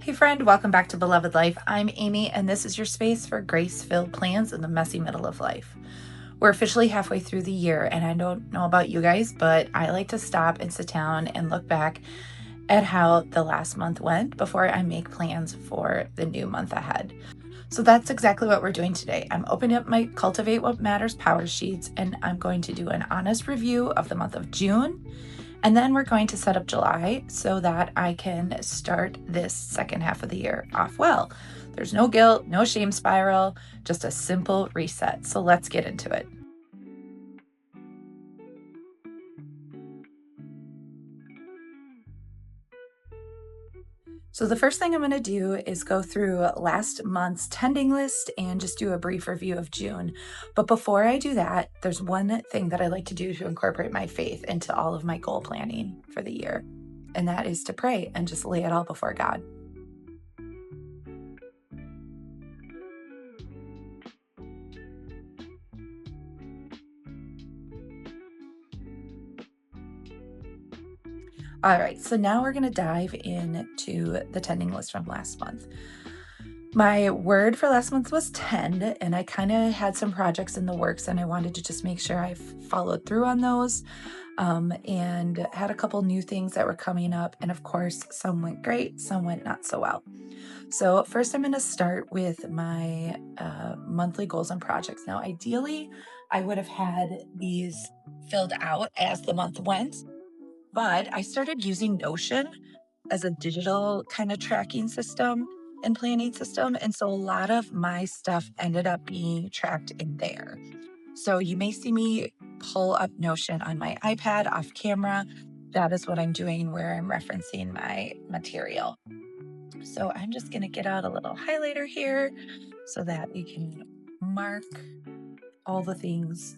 Hey friend, welcome back to Beloved Life. I'm Amy, and this is your space for grace-filled plans in the messy middle of life. We're officially halfway through the year, and I don't know about you guys, but I like to stop and sit down and look back at how the last month went before I make plans for the new month ahead. So that's exactly what we're doing today. I'm opening up my Cultivate What Matters Powersheets, and I'm going to do an honest review of the month of June. And then we're going to set up July so that I can start this second half of the year off well. There's no guilt, no shame spiral, just a simple reset. So let's get into it. So the first thing I'm going to do is go through last month's tending list and just do a brief review of June. But before I do that, there's one thing that I like to do to incorporate my faith into all of my goal planning for the year, and that is to pray and just lay it all before God. All right, so now we're going to dive into the tending list from last month. My word for last month was tend, and I kind of had some projects in the works, and I wanted to just make sure I followed through on those, and had a couple new things that were coming up. And of course, some went great, some went not so well. So, first, I'm going to start with my monthly goals and projects. Now, ideally, I would have had these filled out as the month went, but I started using Notion as a digital kind of tracking system and planning system. And so a lot of my stuff ended up being tracked in there. So you may see me pull up Notion on my iPad off camera. That is what I'm doing where I'm referencing my material. So I'm just going to get out a little highlighter here so that we can mark all the things.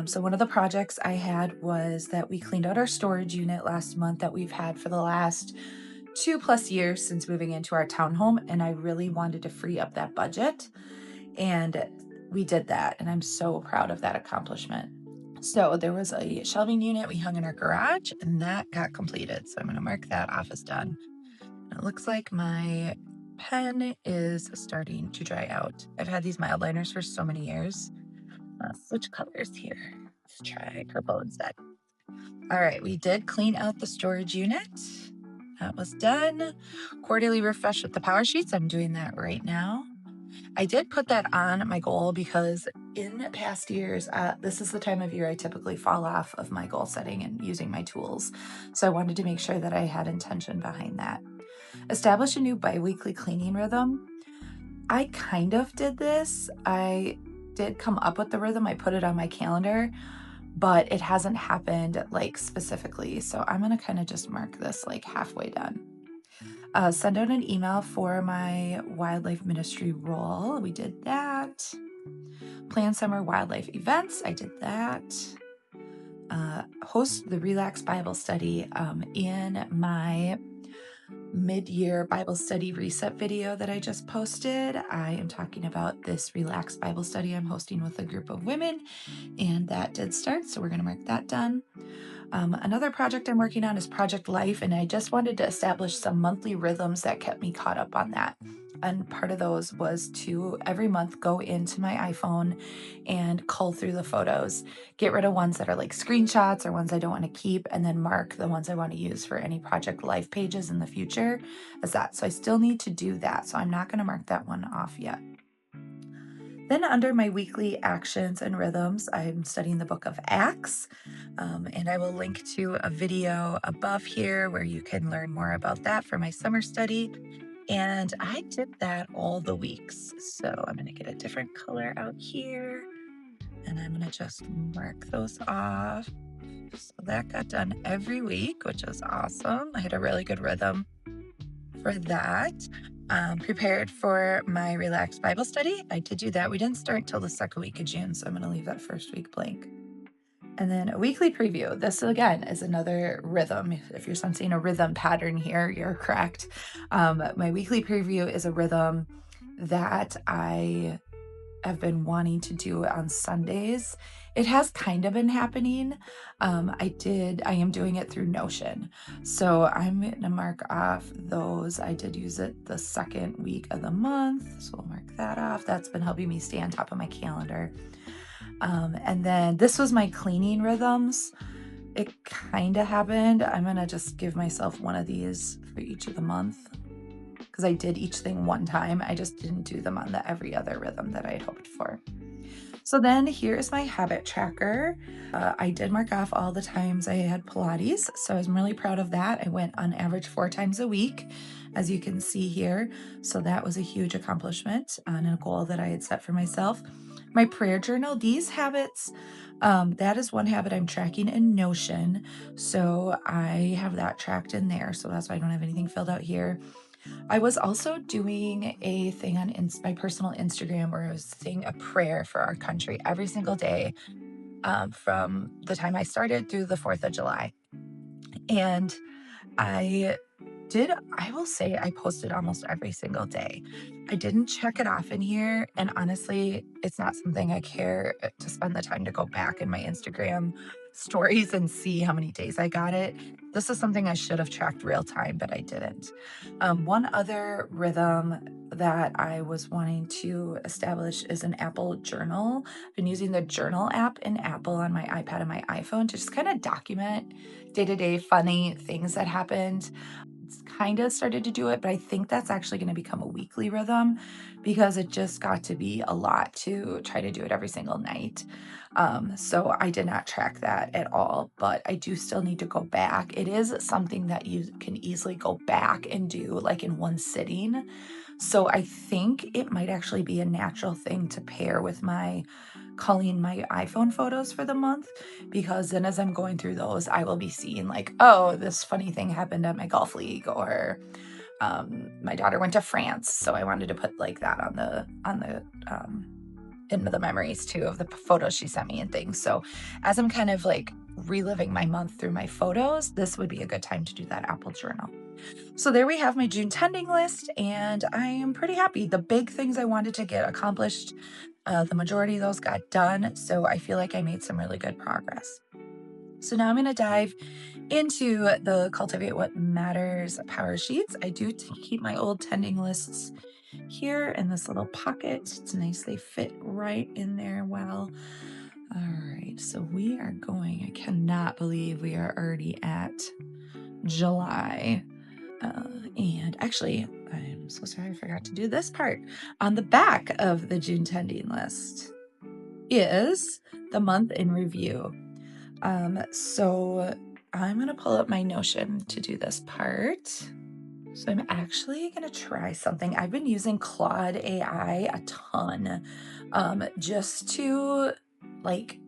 So one of the projects I had was that we cleaned out our storage unit last month that we've had for the last 2+ years since moving into our townhome, and I really wanted to free up that budget, and we did that, and I'm so proud of that accomplishment. So there was a shelving unit we hung in our garage, and that got completed. So I'm going to mark that off as done. It looks like my pen is starting to dry out. I've had these mild liners for so many years. Let's switch colors here. Let's try purple instead. All right, we did clean out the storage unit. That was done. Quarterly refresh with the Powersheets. I'm doing that right now. I did put that on my goal because in past years, this is the time of year I typically fall off of my goal setting and using my tools. So I wanted to make sure that I had intention behind that. Establish a new biweekly cleaning rhythm. I kind of did this. I did come up with the rhythm. I put it on my calendar, but it hasn't happened like specifically. So I'm going to kind of just mark this like halfway done. Send out an email for my wildlife ministry role. We did that. Plan summer wildlife events. I did that. Host the Relax Bible Study in my mid-year Bible study reset video that I just posted. I am talking about this relaxed Bible study I'm hosting with a group of women, and that did start, so we're going to mark that done. Another project I'm working on is Project Life, and I just wanted to establish some monthly rhythms that kept me caught up on that. And part of those was to every month go into my iPhone and cull through the photos, get rid of ones that are like screenshots or ones I don't want to keep, and then mark the ones I want to use for any Project Life pages in the future as that. So I still need to do that. So I'm not going to mark that one off yet. Then under my weekly actions and rhythms, I'm studying the book of Acts, and I will link to a video above here where you can learn more about that for my summer study. And I did that all the weeks. So I'm going to get a different color out here, and I'm going to just mark those off. So that got done every week, which was awesome. I had a really good rhythm for that. Prepared for my relaxed Bible study. I did do that. We didn't start until the second week of June, so I'm going to leave that first week blank. And then a weekly preview. This, again, is another rhythm. If you're sensing a rhythm pattern here, you're correct. My weekly preview is a rhythm that I have been wanting to do it on Sundays. It has kind of been happening. I am doing it through Notion. So I'm going to mark off those. I did use it the second week of the month. So we'll mark that off. That's been helping me stay on top of my calendar. And then this was my cleaning rhythms. It kind of happened. I'm going to just give myself one of these for each of the month because I did each thing one time. I just didn't do them on the every other rhythm that I had hoped for. So then here is my habit tracker. I did mark off all the times I had Pilates, so I'm really proud of that. I went on average 4 times a week, as you can see here. So that was a huge accomplishment on a goal that I had set for myself. My prayer journal, these habits, that is one habit I'm tracking in Notion. So I have that tracked in there. So that's why I don't have anything filled out here. I was also doing a thing on my personal Instagram where I was saying a prayer for our country every single day from the time I started through the 4th of July. And I will say I posted almost every single day. I didn't check it off in here. And honestly, it's not something I care to spend the time to go back in my Instagram stories and see how many days I got it. This is something I should have tracked real time, but I didn't. One other rhythm that I was wanting to establish is an Apple journal. I've been using the journal app in Apple on my iPad and my iPhone to just kind of document day-to-day funny things that happened. It's kind of started to do it, but I think that's actually going to become a weekly rhythm because it just got to be a lot to try to do it every single night. So I did not track that at all, but I do still need to go back. It is something that you can easily go back and do like in one sitting. So I think it might actually be a natural thing to pair with my culling my iPhone photos for the month, because then as I'm going through those, I will be seeing like, oh, this funny thing happened at my golf league, or my daughter went to France, so I wanted to put like that on the into the memories too of the photos she sent me and things. So as I'm kind of like reliving my month through my photos, this would be a good time to do that Apple journal. So there we have my June tending list, and I am pretty happy. The big things I wanted to get accomplished, the majority of those got done, so I feel like I made some really good progress. So now I'm going to dive into the Cultivate What Matters Powersheets. I do keep my old tending lists here in this little pocket. It's nice, they fit right in there well. All right, so we are going, I cannot believe we are already at July. And actually, I'm so sorry I forgot to do this part. On the back of the June tending list is the month in review. So I'm going to pull up my Notion to do this part. So I'm actually going to try something. I've been using Claude AI a ton, just to like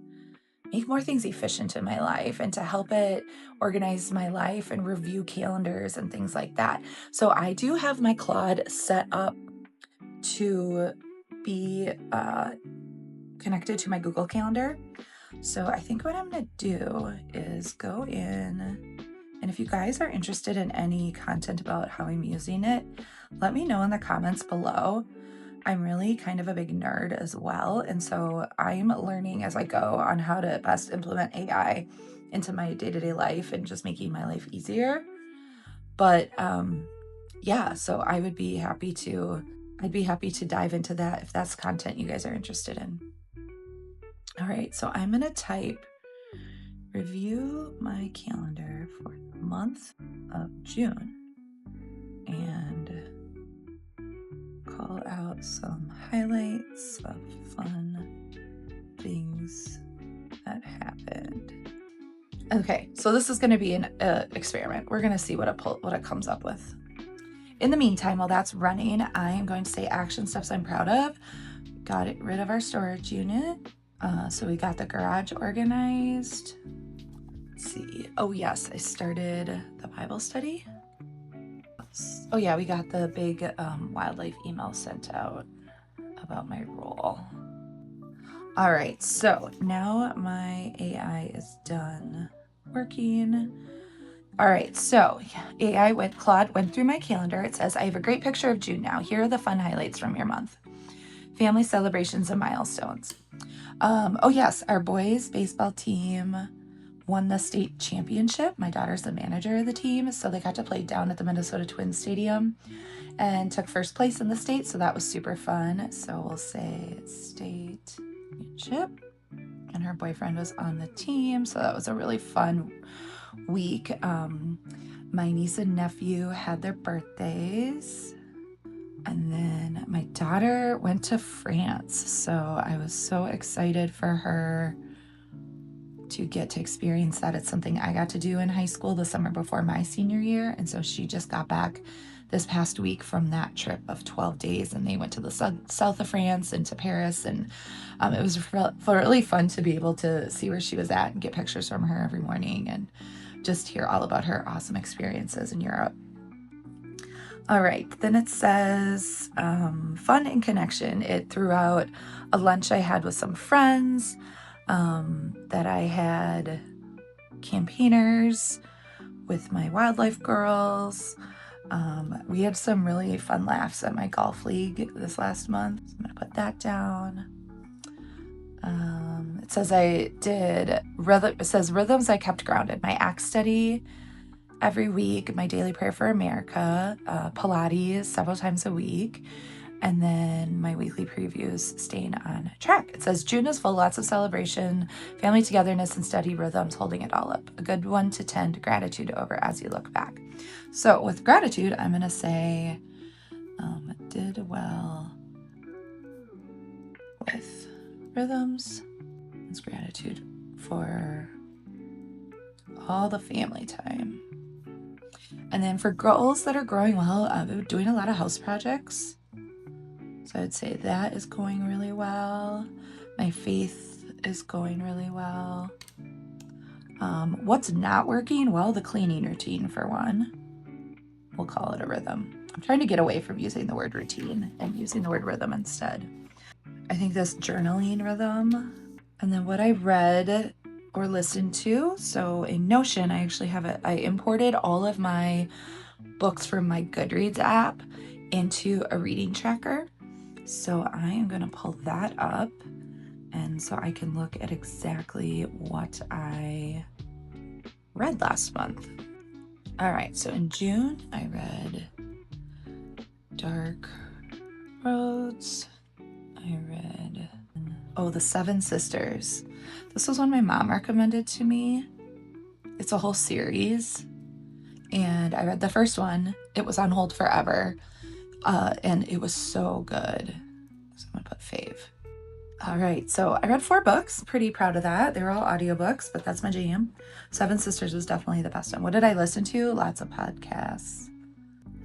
make more things efficient in my life and to help it organize my life and review calendars and things like that. So I do have my Claude set up to be connected to my Google Calendar. So I think what I'm going to do is go in, and if you guys are interested in any content about how I'm using it, let me know in the comments below. I'm really kind of a big nerd as well, and so I'm learning as I go on how to best implement AI into my day-to-day life and just making my life easier. But yeah, so I'd be happy to dive into that if that's content you guys are interested in. All right, so I'm going to type review my calendar for the month of June and call out some highlights of fun things that happened. Okay, so this is going to be an experiment. We're going to see what it comes up with. In the meantime, while that's running, I am going to say action steps I'm proud of. Got rid of our storage unit. So we got the garage organized. Let's see. Oh yes, I started the Bible study. Oh yeah, we got the big wildlife email sent out about my role. All right, so now my AI is done working. All right, so Claude went through my calendar. It says, I have a great picture of June now. Here are the fun highlights from your month. family celebrations and milestones. Oh yes, our boys baseball team won the state championship. My daughter's the manager of the team, so they got to play down at the Minnesota Twins Stadium and took first place in the state, so that was super fun. So we'll say state championship. And her boyfriend was on the team, so that was a really fun week. My niece and nephew had their birthdays. And then my daughter went to France, so I was so excited for her to get to experience that. It's something I got to do in high school the summer before my senior year, and so she just got back this past week from that trip of 12 days, and they went to the south of France and to Paris, and it was really fun to be able to see where she was at and get pictures from her every morning and just hear all about her awesome experiences in Europe. All right, then it says fun and connection. It threw out a lunch I had with some friends, that I had campaigners with my wildlife girls. We had some really fun laughs at my golf league this last month. So I'm going to put that down. It says it says rhythms I kept grounded. My act study every week, my daily prayer for America, Pilates several times a week, and then my weekly previews, staying on track. It says June is full, lots of celebration, family togetherness, and steady rhythms holding it all up. A good one to tend gratitude over as you look back. So with gratitude, I'm going to say did well with rhythms. It's gratitude for all the family time. And then for goals that are growing well, I'm doing a lot of house projects. So I'd say that is going really well. My faith is going really well. What's not working? Well, the cleaning routine for one. We'll call it a rhythm. I'm trying to get away from using the word routine and using the word rhythm instead. I think this journaling rhythm. And then what I read or listened to. So in Notion, I actually have I imported all of my books from my Goodreads app into a reading tracker. So I am going to pull that up, and so I can look at exactly what I read last month. All right, so in June, I read Dark Roads. I read, The Seven Sisters. This was one my mom recommended to me. It's a whole series, and I read the first one. It was on hold forever, and it was so good. So I'm gonna put fave. All right, so I read 4 books. Pretty proud of that. They were all audiobooks, but that's my jam. Seven Sisters was definitely the best one. What did I listen to? Lots of podcasts.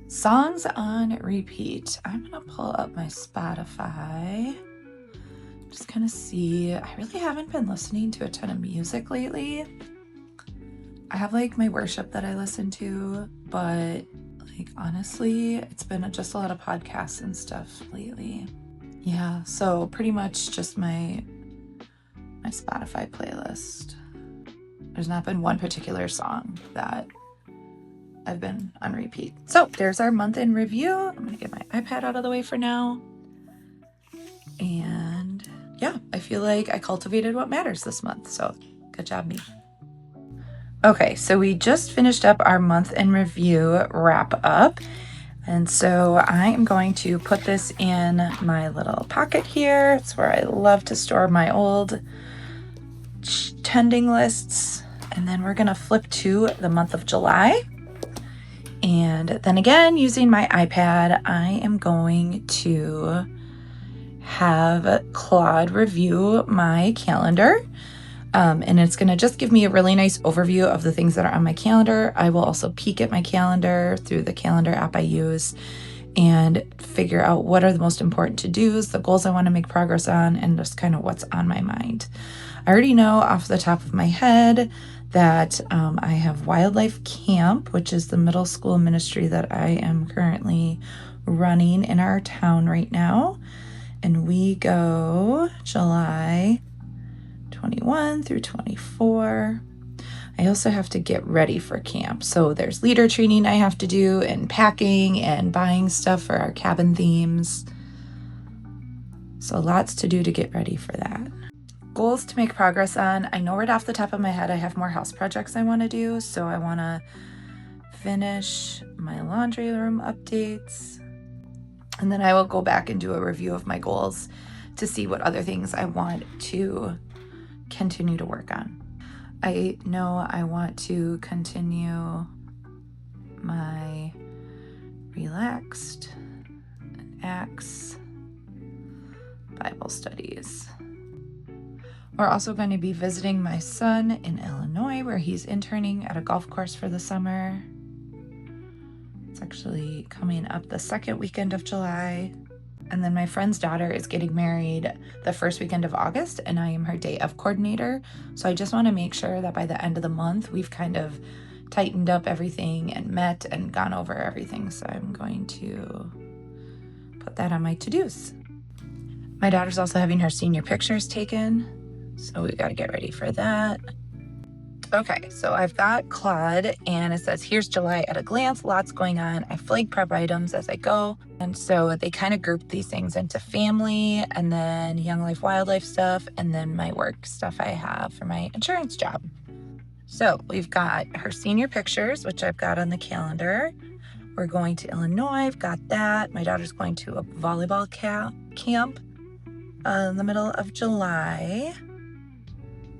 Songs on repeat. I'm gonna pull up my Spotify. Just kind of see. I really haven't been listening to a ton of music lately. I have like my worship that I listen to, but like honestly, it's been just a lot of podcasts and stuff lately. Yeah, so pretty much just my Spotify playlist. There's not been one particular song that I've been on repeat. So there's our month in review. I'm gonna get my iPad out of the way for now. And yeah, I feel like I cultivated what matters this month. So good job, me. Okay, so we just finished up our month in review wrap up. And so I am going to put this in my little pocket here. It's where I love to store my old tending lists. And then we're going to flip to the month of July. And then again, using my iPad, I am going to have Claude review my calendar. And it's going to just give me a really nice overview of the things that are on my calendar. I will also peek at my calendar through the calendar app I use and figure out what are the most important to-dos, the goals I want to make progress on, and just kind of what's on my mind. I already know off the top of my head that I have Wildlife Camp, which is the middle school ministry that I am currently running in our town right now. And we go July 21 through 24. I also have to get ready for camp. So there's leader training I have to do, and packing and buying stuff for our cabin themes. So lots to do to get ready for that. Goals to make progress on. I know right off the top of my head I have more house projects I want to do. So I want to finish my laundry room updates. And then I will go back and do a review of my goals to see what other things I want to continue to work on. I know I want to continue my relaxed and Acts Bible studies. We're also going to be visiting my son in Illinois, where he's interning at a golf course for the summer. It's actually coming up the second weekend of July. And then my friend's daughter is getting married the first weekend of August, and I am her day of coordinator. So I just want to make sure that by the end of the month, we've kind of tightened up everything and met and gone over everything. So I'm going to put that on my to-dos. My daughter's also having her senior pictures taken, so we got to get ready for that. Okay, so I've got Claude, and it says, here's July at a glance, lots going on. I flag prep items as I go. And so they kind of grouped these things into family, and then young life, wildlife stuff, and then my work stuff I have for my insurance job. So we've got her senior pictures, which I've got on the calendar. We're going to Illinois, I've got that. My daughter's going to a volleyball camp in the middle of July.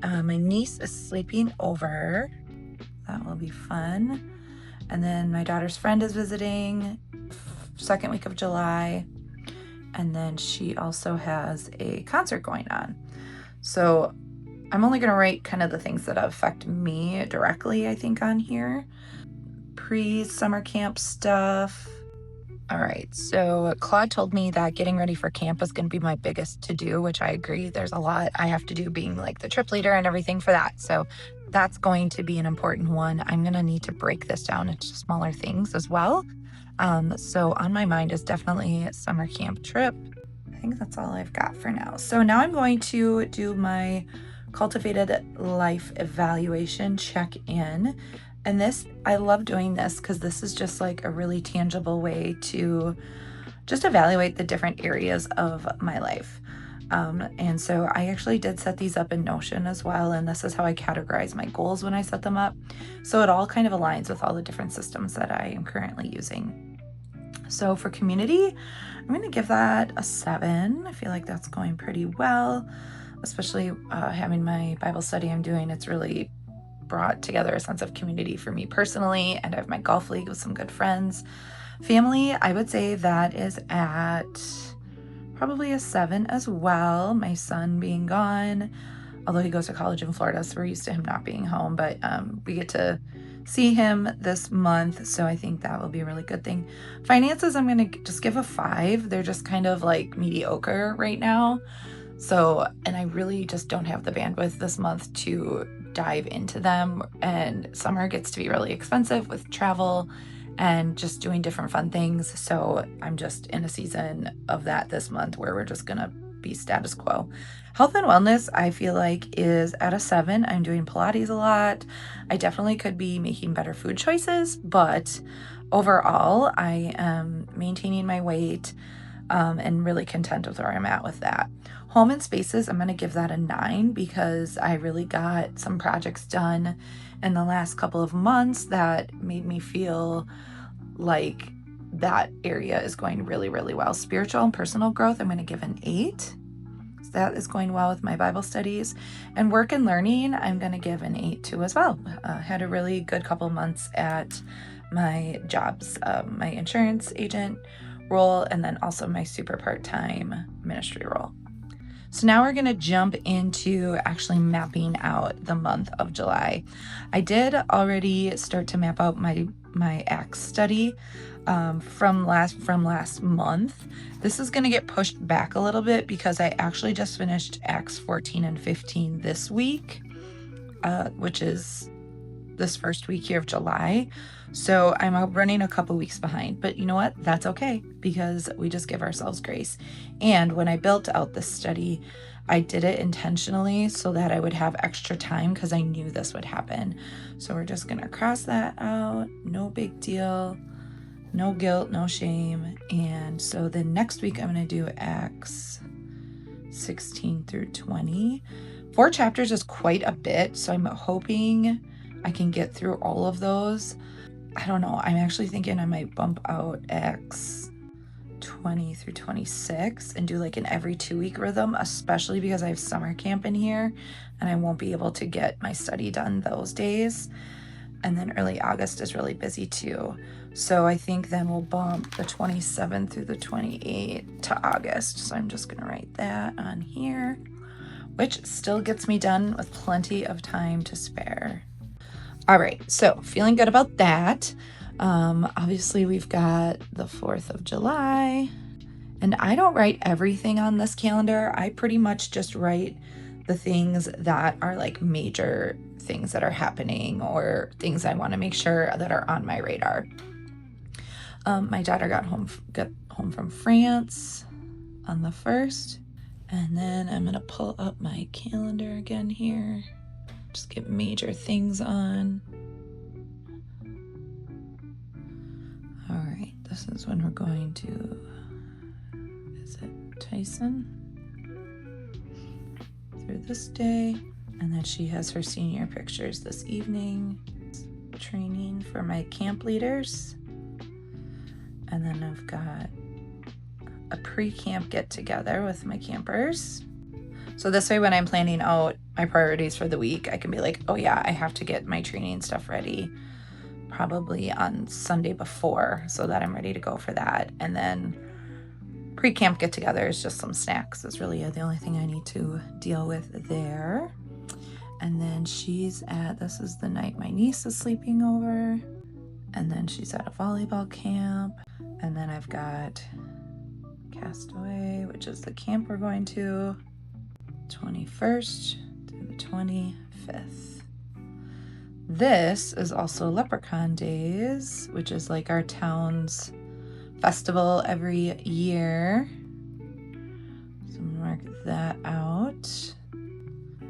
My niece is sleeping over. That will be fun. And then my daughter's friend is visiting second week of July. And then she also has a concert going on. So I'm only going to write kind of the things that affect me directly, I think, on here. Pre-summer camp stuff. All right, so Claude told me that getting ready for camp is going to be my biggest to-do, which I agree. There's a lot I have to do being like the trip leader and everything for that. So that's going to be an important one. I'm going to need to break this down into smaller things as well. So on my mind is definitely summer camp trip. I think that's all I've got for now. So now I'm going to do my Cultivated Life evaluation check-in. And this, I love doing this because this is just like a really tangible way to just evaluate the different areas of my life. And so I actually did set these up in Notion as well. And this is how I categorize my goals when I set them up. So it all kind of aligns with all the different systems that I am currently using. So for community, I'm going to give that a 7. I feel like that's going pretty well, especially having my Bible study I'm doing. It's really brought together a sense of community for me personally, and I have my golf league with some good friends. Family, I would say that is at probably a 7 as well. My son being gone, although he goes to college in Florida, so we're used to him not being home, but we get to see him this month, so I think that will be a really good thing. Finances, I'm going to just give a 5. They're just kind of like mediocre right now. So, and I really just don't have the bandwidth this month to dive into them. And summer gets to be really expensive with travel and just doing different fun things. So I'm just in a season of that this month where we're just going to be status quo. Health and wellness, I feel like, is at a 7. I'm doing Pilates a lot. I definitely could be making better food choices, but overall, I am maintaining my weight and really content with where I'm at with that. Home and spaces, I'm going to give that a 9 because I really got some projects done in the last couple of months that made me feel like that area is going really, really well. Spiritual and personal growth, I'm going to give an 8. So that is going well with my Bible studies. And work and learning, I'm going to give an 8 too as well. Had a really good couple months at my jobs, my insurance agent role, and then also my super part-time ministry role. So now we're going to jump into actually mapping out the month of July. I did already start to map out my Acts study from last month. This is going to get pushed back a little bit because I actually just finished Acts 14 and 15 this week, which is this first week here of July. So I'm running a couple weeks behind, but you know what? That's okay because we just give ourselves grace. And when I built out this study, I did it intentionally so that I would have extra time because I knew this would happen. So we're just going to cross that out. No big deal. No guilt, no shame. And so then next week I'm going to do Acts 16 through 20. 4 chapters is quite a bit, so I'm hoping I can get through all of those. I don't know. I'm actually thinking I might bump out Acts 20 through 26 and do like an every 2-week rhythm, especially because I have summer camp in here and I won't be able to get my study done those days. And then early August is really busy too. So I think then we'll bump the 27th through the 28th to August. So I'm just gonna write that on here, which still gets me done with plenty of time to spare. All right, so feeling good about that. Obviously we've got the 4th of July, and I don't write everything on this calendar. I pretty much just write the things that are like major things that are happening or things I want to make sure that are on my radar. My daughter got home from France on the 1st, and then I'm gonna pull up my calendar again here. Just get major things on. All right, this is when we're going to visit Tyson through this day. And then she has her senior pictures this evening. Training for my camp leaders. And then I've got a pre-camp get-together with my campers. So this way when I'm planning out my priorities for the week, I can be like, oh yeah, I have to get my training stuff ready probably on Sunday before so that I'm ready to go for that. And then pre-camp get-together is just some snacks. It's really the only thing I need to deal with there. And then this is the night my niece is sleeping over. And then she's at a volleyball camp. And then I've got Castaway, which is the camp we're going to, 21st to the 25th. This is also Leprechaun Days, which is like our town's festival every year. So mark that out.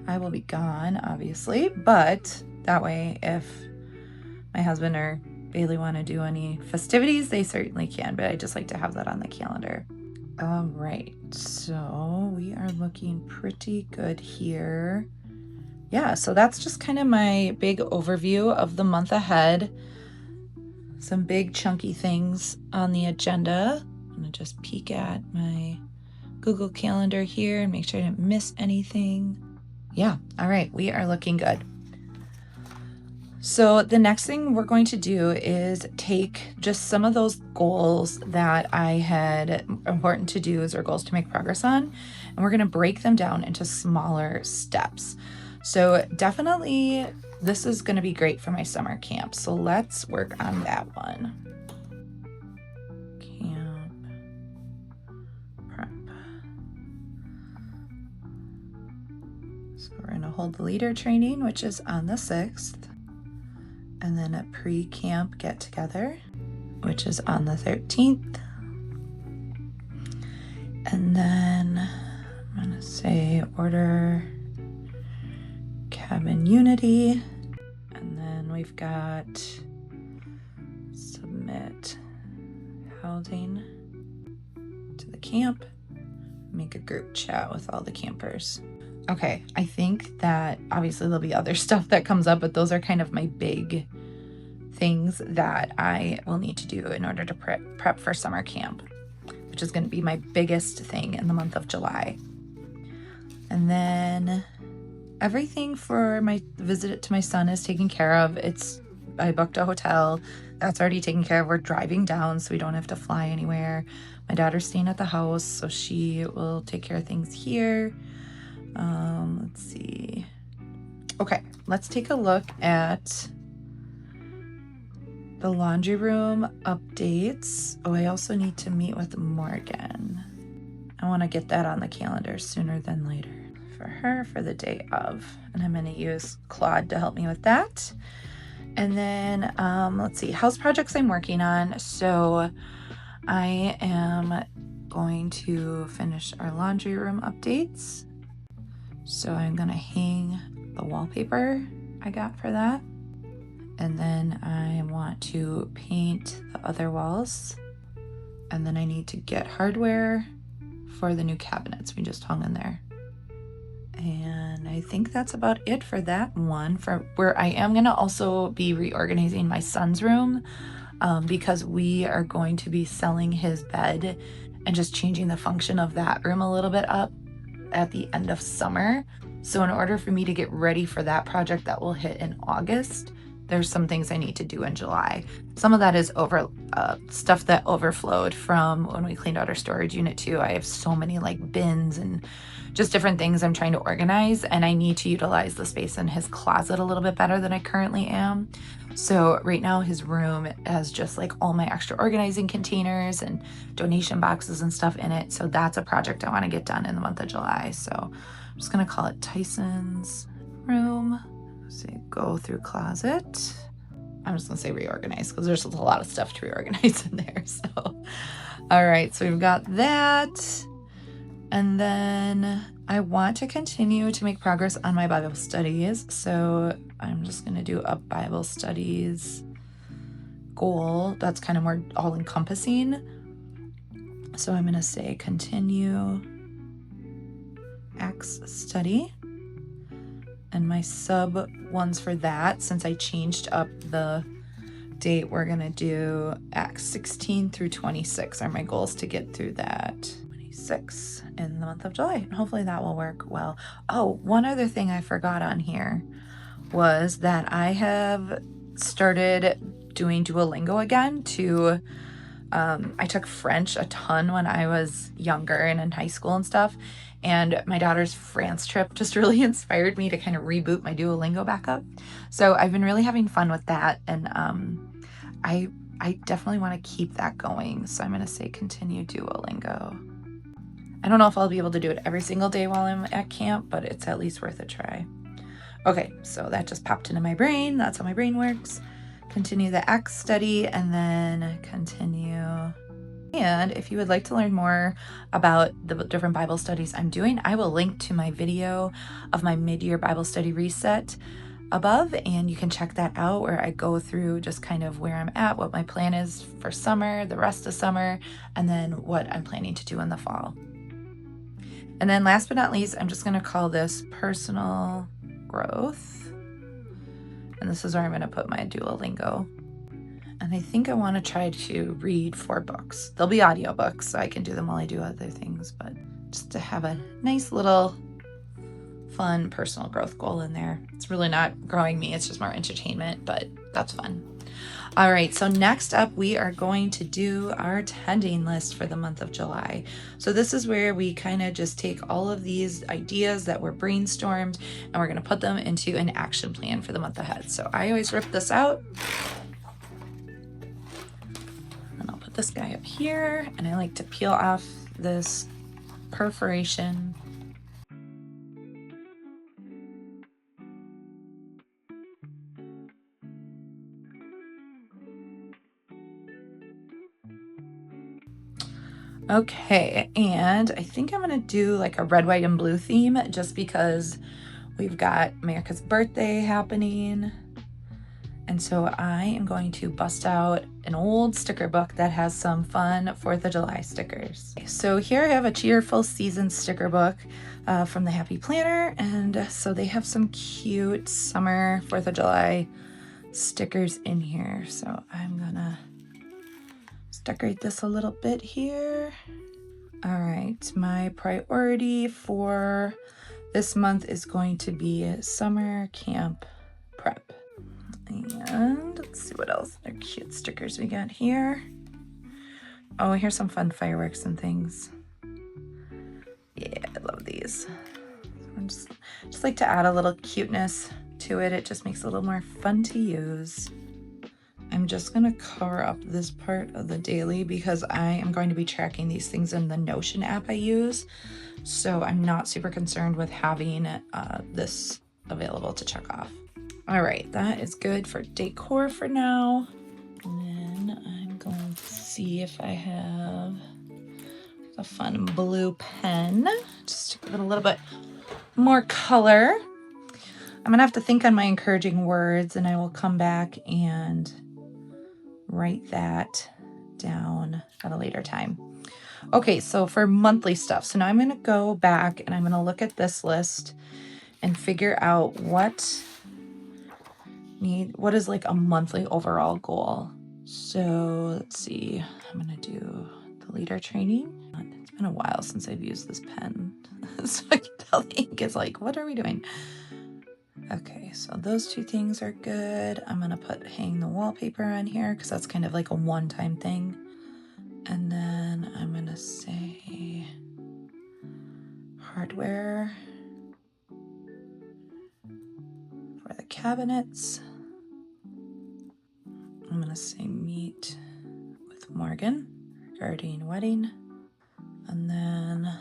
I will be gone, obviously, but that way if my husband or Bailey want to do any festivities, they certainly can, but I just like to have that on the calendar. All right, so we are looking pretty good here. Yeah, so that's just kind of my big overview of the month ahead. Some big chunky things on the agenda. I'm gonna just peek at my Google Calendar here and make sure I didn't miss anything. Yeah, all right, we are looking good. So the next thing we're going to do is take just some of those goals that I had important to do's or goals to make progress on, and we're gonna break them down into smaller steps. So definitely this is gonna be great for my summer camp. So let's work on that one. Camp prep. So we're gonna hold the leader training, which is on the 6th. And then a pre-camp get-together, which is on the 13th. And then I'm gonna say order cabin unity. And then we've got submit housing to the camp, make a group chat with all the campers. Okay, I think that obviously there'll be other stuff that comes up, but those are kind of my big things that I will need to do in order to prep for summer camp, which is going to be my biggest thing in the month of July. And then everything for my visit to my son is taken care of. I booked a hotel. That's already taken care of. We're driving down, so we don't have to fly anywhere. My daughter's staying at the house, so she will take care of things here. Let's see. Okay, let's take a look at the laundry room updates. Oh, I also need to meet with Morgan. I want to get that on the calendar sooner than later for her for the day of. And I'm going to use Claude to help me with that. And then let's see, house projects I'm working on. So I am going to finish our laundry room updates. So I'm going to hang the wallpaper I got for that. And then I want to paint the other walls. And then I need to get hardware for the new cabinets we just hung in there. And I think that's about it for that one. For where I am going to also be reorganizing my son's room, because we are going to be selling his bed and just changing the function of that room a little bit up at the end of summer. So in order for me to get ready for that project that will hit in August, there's some things I need to do in July. Some of that is stuff that overflowed from when we cleaned out our storage unit too. I have so many like bins and just different things I'm trying to organize, and I need to utilize the space in his closet a little bit better than I currently am. So right now his room has just like all my extra organizing containers and donation boxes and stuff in it. So that's a project I want to get done in the month of July. So I'm just going to call it Tyson's room. Say go through closet. I'm just going to say reorganize because there's a lot of stuff to reorganize in there. So, all right. So we've got that. And then I want to continue to make progress on my Bible studies. So I'm just going to do a Bible studies goal that's kind of more all encompassing. So I'm going to say continue Acts study. And my sub ones for that, since I changed up the date, we're going to do Acts 16 through 26 are my goals to get through that. 26 in the month of July. And hopefully that will work well. Oh, one other thing I forgot on here was that I have started doing Duolingo again to I took French a ton when I was younger and in high school and stuff. And my daughter's France trip just really inspired me to kind of reboot my Duolingo back up. So I've been really having fun with that. And I definitely want to keep that going. So I'm going to say continue Duolingo. I don't know if I'll be able to do it every single day while I'm at camp, but it's at least worth a try. Okay, so that just popped into my brain. That's how my brain works. Continue the Acts study and then continue. And if you would like to learn more about the different Bible studies I'm doing, I will link to my video of my mid-year Bible study reset above, and you can check that out where I go through just kind of where I'm at, what my plan is for summer, the rest of summer, and then what I'm planning to do in the fall. And then last but not least, I'm just going to call this personal growth. And this is where I'm going to put my Duolingo. And I think I want to try to read 4 books. They'll be audiobooks, so I can do them while I do other things, but just to have a nice little fun personal growth goal in there. It's really not growing me, it's just more entertainment, but that's fun. All right, so next up, we are going to do our attending list for the month of July. So this is where we kind of just take all of these ideas that were brainstormed and we're going to put them into an action plan for the month ahead. So I always rip this out. And I'll put this guy up here, and I like to peel off this perforation. Okay, and I think I'm gonna do like a red, white, and blue theme just because we've got America's birthday happening. And so I am going to bust out an old sticker book that has some fun 4th of July stickers. So here I have a cheerful season sticker book from the Happy Planner. And so they have some cute summer 4th of July stickers in here. So I'm gonna decorate this a little bit here. All right, my priority for this month is going to be summer camp prep. And let's see what else. They're cute stickers we got here. Oh, here's some fun fireworks and things. Yeah, I love these. I just like to add a little cuteness to it. It just makes it a little more fun to use. I'm just going to cover up this part of the daily because I am going to be tracking these things in the Notion app I use. So I'm not super concerned with having this available to check off. All right, that is good for decor for now. And then I'm going to see if I have a fun blue pen just to give it a little bit more color. I'm going to have to think on my encouraging words, and I will come back and write that down at a later time. Okay, so for monthly stuff, so now I'm going to go back and I'm going to look at this list and figure out what is like a monthly overall goal. So let's see, I'm going to do the leader training. It's been a while since I've used this pen, so I can tell the ink is like, what are we doing? Okay, so those two things are good. I'm going to hang the wallpaper on here because that's kind of like a one-time thing. And then I'm going to say hardware for the cabinets. I'm going to say meet with Morgan regarding wedding. And then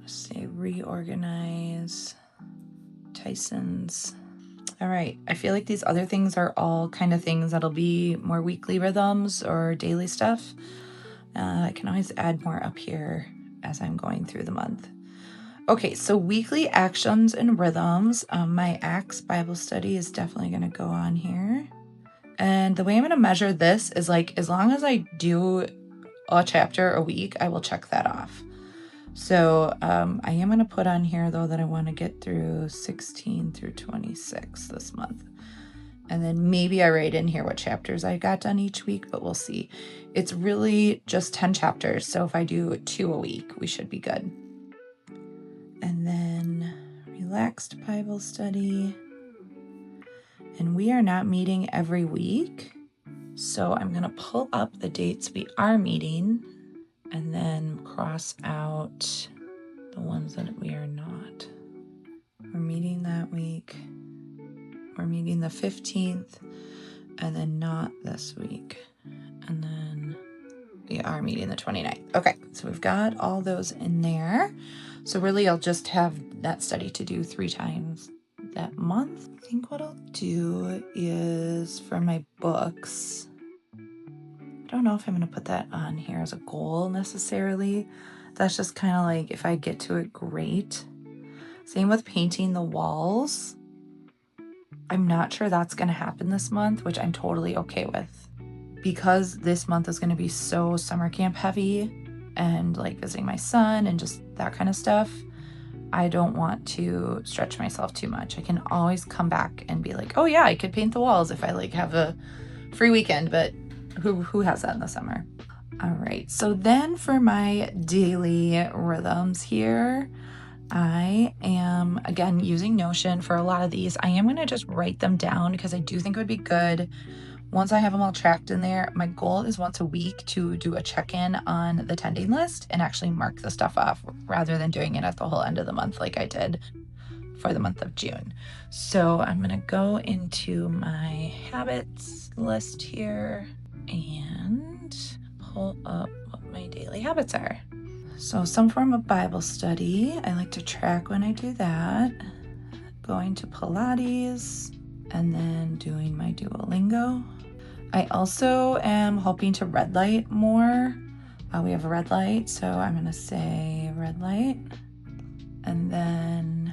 say reorganize Tyson's. All right, I feel like these other things are all kind of things that'll be more weekly rhythms or daily stuff. I can always add more up here as I'm going through the month. Okay, so weekly actions and rhythms. My Acts Bible study is definitely going to go on here. And the way I'm going to measure this is like, as long as I do a chapter a week, I will check that off. So I am going to put on here, though, that I want to get through 16 through 26 this month. And then maybe I write in here what chapters I got done each week, but we'll see. It's really just 10 chapters. So if I do 2 a week, we should be good. And then relaxed Bible study. And we are not meeting every week. So I'm going to pull up the dates we are meeting and then cross out the ones that we are not. We're meeting that week. We're meeting the 15th and then not this week. And then we are meeting the 29th. Okay, so we've got all those in there. So really I'll just have that study to do 3 times that month. I think what I'll do is for my books, I don't know if I'm going to put that on here as a goal necessarily. That's just kind of like, if I get to it, great. Same with painting the walls. I'm not sure that's going to happen this month, which I'm totally okay with. Because this month is going to be so summer camp heavy and like visiting my son and just that kind of stuff, I don't want to stretch myself too much. I can always come back and be like, oh yeah, I could paint the walls if I like have a free weekend, but who has that in the summer? All right, so then for my daily rhythms here, I am, again, using Notion for a lot of these. I am going to just write them down because I do think it would be good. Once I have them all tracked in there, my goal is once a week to do a check-in on the tending list and actually mark the stuff off rather than doing it at the whole end of the month like I did for the month of June. So I'm going to go into my habits list here and pull up what my daily habits are. So some form of Bible study. I like to track when I do that. Going to Pilates and then doing my Duolingo. I also am hoping to red light more. We have a red light, so I'm going to say red light. And then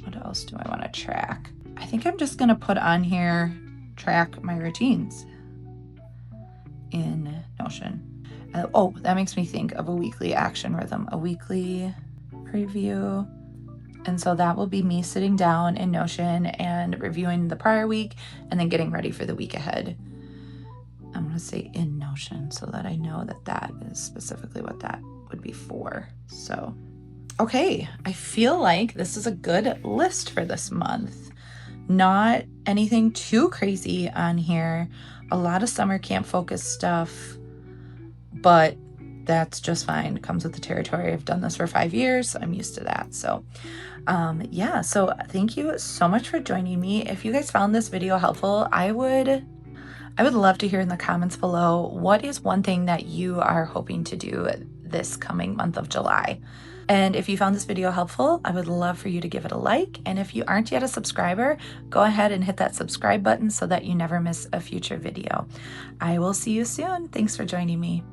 what else do I want to track? I think I'm just going to put on here, track my routines in Notion. Oh, that makes me think of a weekly action rhythm, a weekly preview. And so that will be me sitting down in Notion and reviewing the prior week and then getting ready for the week ahead. I'm going to say in Notion so that I know that that is specifically what that would be for. So, okay, I feel like this is a good list for this month. Not anything too crazy on here. A lot of summer camp focused stuff, but that's just fine. It comes with the territory. I've done this for 5 years, so I'm used to that. So yeah, so thank you so much for joining me. If you guys found this video helpful, I would love to hear in the comments below, what is one thing that you are hoping to do this coming month of July? And if you found this video helpful, I would love for you to give it a like. And if you aren't yet a subscriber, go ahead and hit that subscribe button so that you never miss a future video. I will see you soon. Thanks for joining me.